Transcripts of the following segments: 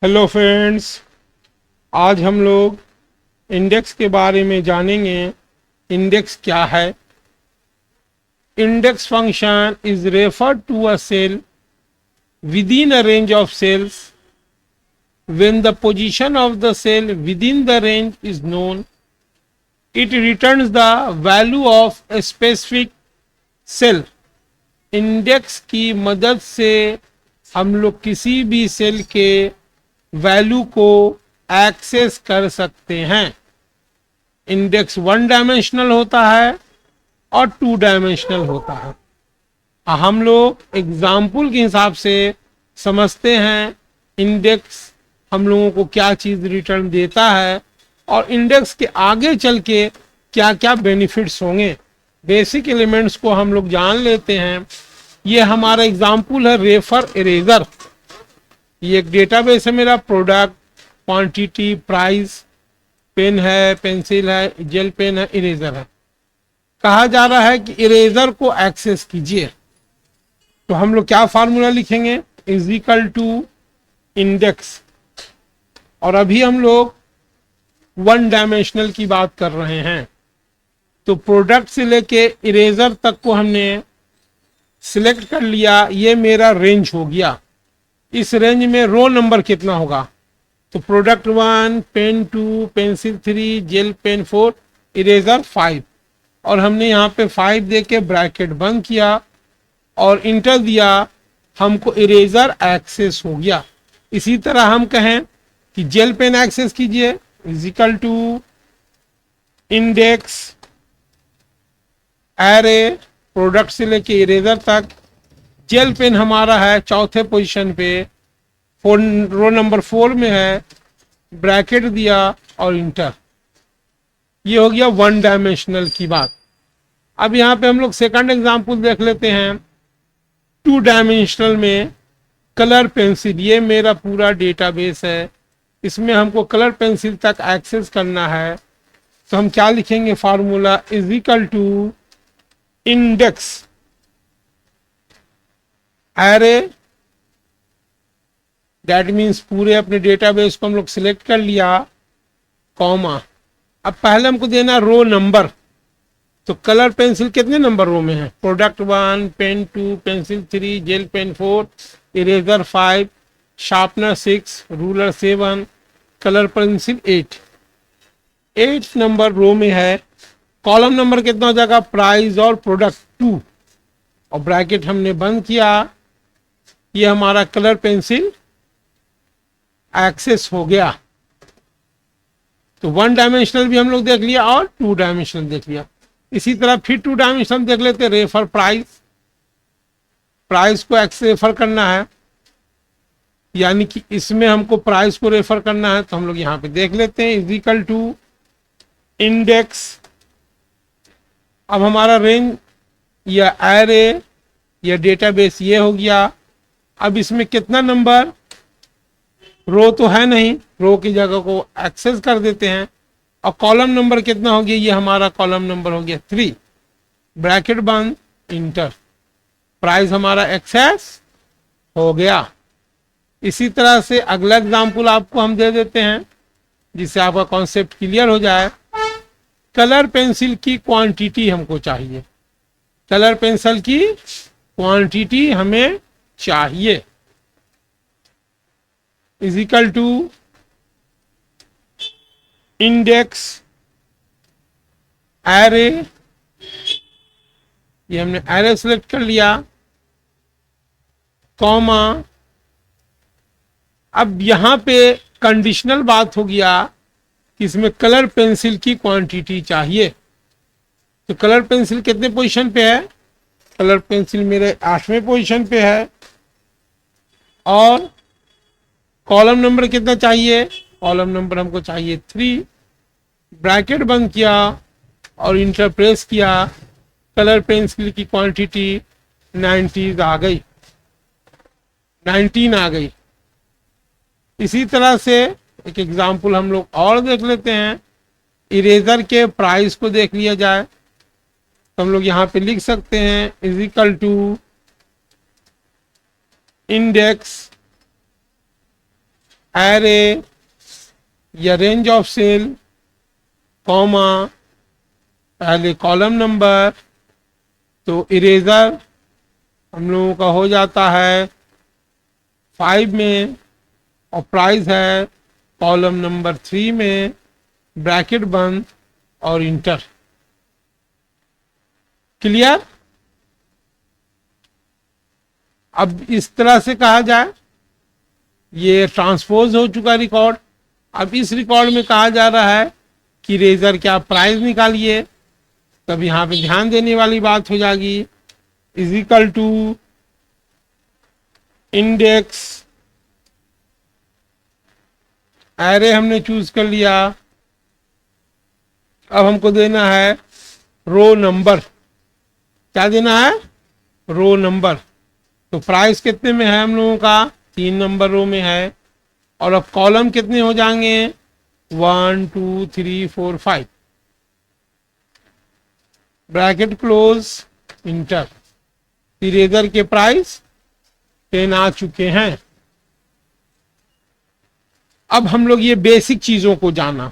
Hello friends, आज हम लोग इंडेक्स के बारे में जानेंगे। इंडेक्स क्या है? Index function is referred to a cell within a range of cells. When the position of the cell within the range is known, it returns the value of a specific cell. Index की मदद से हम लोग किसी भी cell के value को access कर सकते हैं। इंडेक्स वन डायमेंशनल होता है और टू डायमेंशनल होता है। हम लोग एग्जाम्पल के हिसाब से समझते हैं इंडेक्स हम लोगों को क्या चीज़ रिटर्न देता है और इंडेक्स के आगे चल के क्या क्या बेनिफिट्स होंगे। बेसिक एलिमेंट्स को हम लोग जान लेते हैं। ये हमारा एग्जाम्पल है रेफर इरेजर। ये एक डेटाबेस है मेरा। प्रोडक्ट, क्वांटिटी, प्राइस, पेन है, पेंसिल है, जेल पेन है, इरेजर है। कहा जा रहा है कि इरेजर को एक्सेस कीजिए, तो हम लोग क्या फार्मूला लिखेंगे? Is equal to index. और अभी हम लोग वन डायमेंशनल की बात कर रहे हैं, तो प्रोडक्ट से लेके इरेजर तक को हमने सिलेक्ट कर लिया। ये मेरा रेंज हो गया। इस रेंज में रो नंबर कितना होगा? तो product 1, pen 2, pencil 3, gel pen 4, eraser 5। और हमने यहाँ पे 5 दे के ब्रैकेट बंद किया और इंटर दिया, हमको इरेजर एक्सेस हो गया। इसी तरह हम कहें कि जेल पेन एक्सेस कीजिए, is equal to index array, product से लेके इरेजर तक। जेल पेन हमारा है चौथे पोजीशन पे, रो नंबर 4 में है, ब्रैकेट दिया और इंटर। ये हो गया वन डायमेंशनल की बात। अब यहाँ पे हम लोग सेकंड एग्जांपल देख लेते हैं। टू डायमेंशनल में कलर पेंसिल, ये मेरा पूरा डेटाबेस है। इसमें हमको कलर पेंसिल तक एक्सेस करना है, तो हम क्या लिखेंगे? Formula is equal to index array, that means पूरे अपने डेटाबेस को हम लोग सिलेक्ट कर लिया, कॉमा। अब पहले हमको देना रो नंबर। तो कलर पेंसिल कितने नंबर रो में है? Product 1, pen 2, pencil 3, gel pen 4, eraser 5, sharpener 6, ruler 7, colour pencil 8 number row में है। कॉलम नंबर कितना हो जाएगा? प्राइस और प्रोडक्ट 2, और ब्रैकेट हमने बंद किया। ये हमारा कलर पेंसिल एक्सेस हो गया। तो वन डायमेंशनल भी हम लोग देख लिया और टू डायमेंशनल देख लिया। इसी तरह फिर टू डायमेंशनल देख लेते। रेफर प्राइस, प्राइस को रेफर करना है, यानी कि इसमें हमको प्राइस को रेफर करना है, तो हम लोग यहाँ पे देख लेते हैं इज इक्वल टू इंडेक्स। अब हमारा रेंज या एरे या डेटाबेस ये हो गया। अब इसमें कितना नंबर? रो तो है नहीं, रो की जगह को एक्सेस कर देते हैं। और कॉलम नंबर कितना हो गया? ये हमारा कॉलम नंबर हो गया 3, ब्रैकेट बंद, इंटर। प्राइस हमारा एक्सेस हो गया। इसी तरह से अगला एग्जाम्पल आपको हम दे देते हैं, जिससे आपका कॉन्सेप्ट क्लियर हो जाए। कलर पेंसिल की क्वांटिटी हमको चाहिए। कलर पेंसिल की क्वांटिटी हमें चाहिए, is equal to index array. ये हमने एरे सेलेक्ट कर लिया, कॉमा। अब यहां पे कंडीशनल बात हो गया कि इसमें कलर पेंसिल की क्वांटिटी चाहिए। तो कलर पेंसिल कितने पोजीशन पे है? कलर पेंसिल मेरे 8वें पोजीशन पे है। और कॉलम नंबर कितना चाहिए? कॉलम नंबर हमको चाहिए 3, ब्रैकेट बंद किया और इंटर प्रेस किया। कलर पेंसिल की क्वांटिटी 19 आ गई। इसी तरह से एक एग्जाम्पल हम लोग और देख लेते हैं। इरेजर के प्राइस को देख लिया जाए, तो हम लोग यहाँ पे लिख सकते हैं is equal to index array या रेंज ऑफ सेल, कॉमा, पहले कॉलम नंबर। तो इरेजर हम लोगों का हो जाता है 5 में, और प्राइस है कॉलम नंबर 3 में, ब्रैकेट बंद और इंटर। क्लियर? अब इस तरह से कहा जाए, ये ट्रांसपोज हो चुका रिकॉर्ड। अब इस रिकॉर्ड में कहा जा रहा है कि रेजर क्या प्राइस निकालिए। तब यहां पे ध्यान देने वाली बात हो जाएगी, is equal to index, array हमने चूज कर लिया। अब हमको देना है रो नंबर। क्या देना है? रो नंबर। तो प्राइस कितने में है हम लोगों का? 3 नंबर रो में है। और अब कॉलम कितने हो जाएंगे? 1 2 3 4 5, ब्रैकेट क्लोज, इंटर। इरेजर के प्राइस 10 आ चुके हैं। अब हम लोग ये बेसिक चीजों को जाना।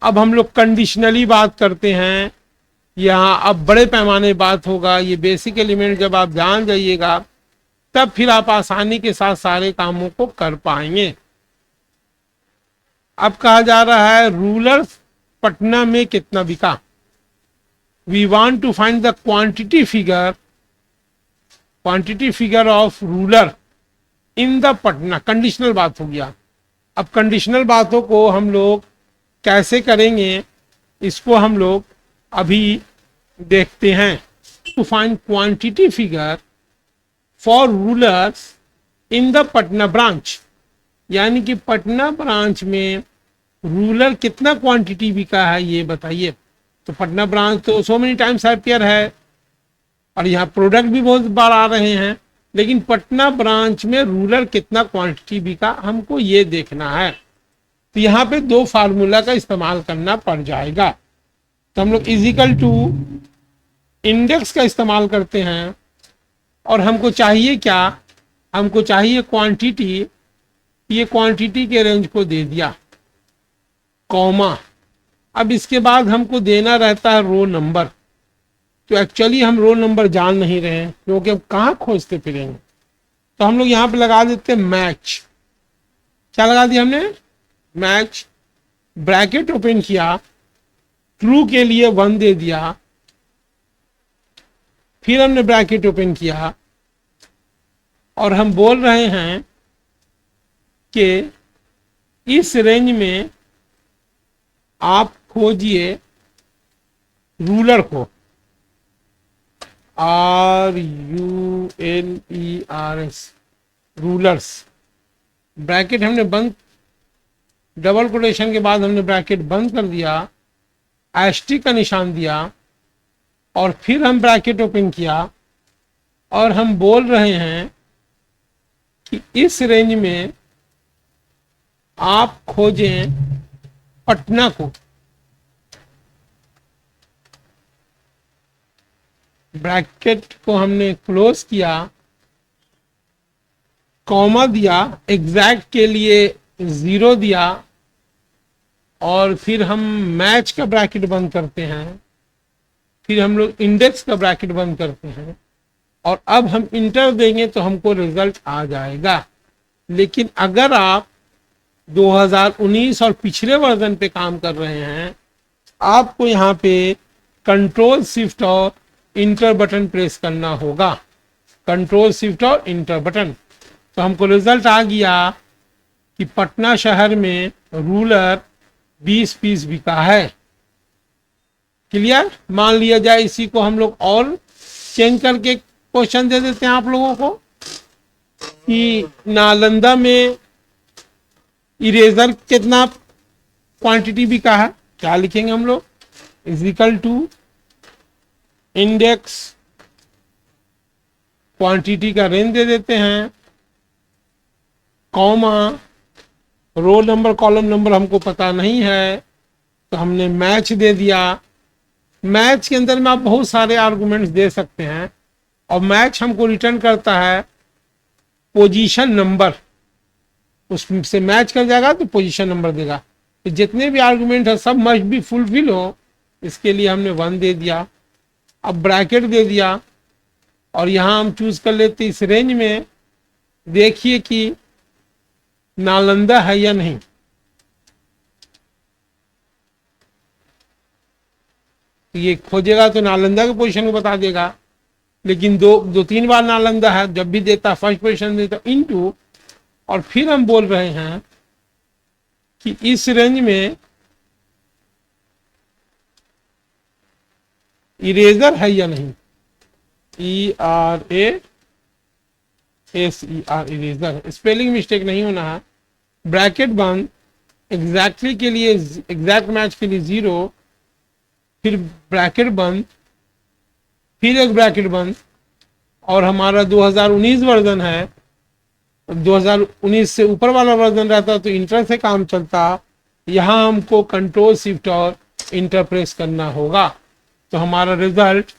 अब हम लोग कंडीशनली बात करते हैं, यहाँ अब बड़े पैमाने बात होगा। ये बेसिक एलिमेंट जब आप जान जाइएगा तब फिर आप आसानी के साथ सारे कामों को कर पाएंगे। अब कहा जा रहा है रूलर पटना में कितना बिका। We want to find the quantity figure of ruler in the Patna. Conditional बात हो गया। अब कंडीशनल बातों को हम लोग कैसे करेंगे, इसको हम लोग अभी देखते हैं। To find quantity figure for rulers in the Patna branch, यानी कि पटना ब्रांच में रूलर कितना क्वांटिटी बिका है ये बताइए। तो पटना ब्रांच तो सो मेनी टाइम्स हैप्पियर है, और यहाँ प्रोडक्ट भी बहुत बार आ रहे हैं, लेकिन पटना ब्रांच में रूलर कितना क्वांटिटी बिका हमको ये देखना है। तो यहाँ पे 2 फार्मूला का इस्तेमाल करना पड़ जाएगा। तो हम लोग इजिकल टू इंडेक्स का इस्तेमाल करते हैं, और हमको चाहिए क्या? हमको चाहिए क्वांटिटी। ये क्वांटिटी के रेंज को दे दिया, कॉमा। अब इसके बाद हमको देना रहता है रो नंबर। तो एक्चुअली हम रो नंबर जान नहीं रहे हैं, क्योंकि अब कहाँ खोजते फिरेंगे। तो हम लोग यहाँ पे लगा देते हैं मैच। क्या लगा दिया हमने? मैच। ब्रैकेट ओपन किया, ट्रू के लिए 1 दे दिया, फिर हमने ब्रैकेट ओपन किया, और हम बोल रहे हैं कि इस रेंज में आप खोजिए रूलर को, RULERS, रूलर्स। ब्रैकेट हमने बंद, डबल कोटेशन के बाद हमने ब्रैकेट बंद कर दिया, एस्ट्रिक का निशान दिया, और फिर हम ब्रैकेट ओपन किया, और हम बोल रहे हैं कि इस रेंज में आप खोजें पटना को। ब्रैकेट को हमने क्लोज किया, कॉमा दिया, एग्जैक्ट के लिए 0 दिया, और फिर हम मैच का ब्रैकेट बंद करते हैं, फिर हम लोग इंडेक्स का ब्रैकेट बंद करते हैं, और अब हम इंटर देंगे तो हमको रिजल्ट आ जाएगा। लेकिन अगर आप 2019 और पिछले वर्जन पे काम कर रहे हैं, आपको यहाँ पे कंट्रोल शिफ्ट और इंटर बटन प्रेस करना होगा। कंट्रोल शिफ्ट और इंटर बटन। तो हमको रिजल्ट आ गया कि पटना शहर में रूलर 20 पीस बिका है। क्लियर? मान लिया जाए इसी को हम लोग और चेंज करके क्वेश्चन दे देते हैं आप लोगों को कि नालंदा में इरेजर कितना क्वांटिटी बिका है। क्या लिखेंगे हम लोग? Is equal to index, quantity का रेंज दे देते हैं, comma, row number column number हमको पता नहीं है तो हमने मैच दे दिया। मैच के अंदर में आप बहुत सारे आर्गुमेंट्स दे सकते हैं, और मैच हमको रिटर्न करता है पोजीशन नंबर। उससे मैच कर जाएगा तो पोजीशन नंबर देगा। तो जितने भी आर्गुमेंट है सब मस्ट बी फुलफिल हो, इसके लिए हमने 1 दे दिया। अब ब्रैकेट दे दिया और यहाँ हम चूज कर लेते इस रेंज में, देखिए कि नालंदा है या नहीं। तो ये खोजेगा तो नालंदा के पोजीशन को बता देगा, लेकिन दो तीन बार नालंदा है, जब भी देता फर्स्ट पोजीशन देता इनटू, और फिर हम बोल रहे हैं कि इस रेंज में इरेजर है या नहीं। ERASER, इरेजर, स्पेलिंग मिस्टेक नहीं होना है। ब्रैकेट बंद, एग्जैक्टली के लिए, एग्जैक्ट मैच के लिए 0, फिर ब्रैकेट बंद, फिर एक ब्रैकेट बंद, और हमारा 2019 वर्जन है। 2019 से ऊपर वाला वर्जन रहता तो इंटर से काम चलता, यहाँ हमको कंट्रोल शिफ्ट और इंटर प्रेस करना होगा। तो हमारा रिजल्ट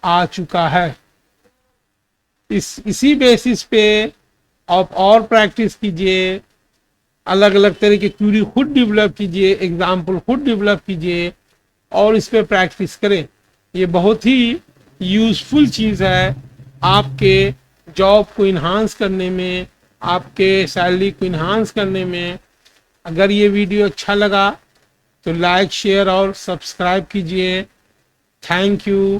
आ चुका है। इसी बेसिस पे आप और प्रैक्टिस कीजिए, अलग अलग तरह की क्यूरी खुद डेवलप कीजिए, एग्जाम्पल खुद डेवलप कीजिए और इस पे प्रैक्टिस करें। ये बहुत ही यूजफुल चीज़ है आपके जॉब को इन्हांस करने में, आपके सैलरी को इन्हांस करने में। अगर ये वीडियो अच्छा लगा तो लाइक, शेयर और सब्सक्राइब कीजिए। Thank you.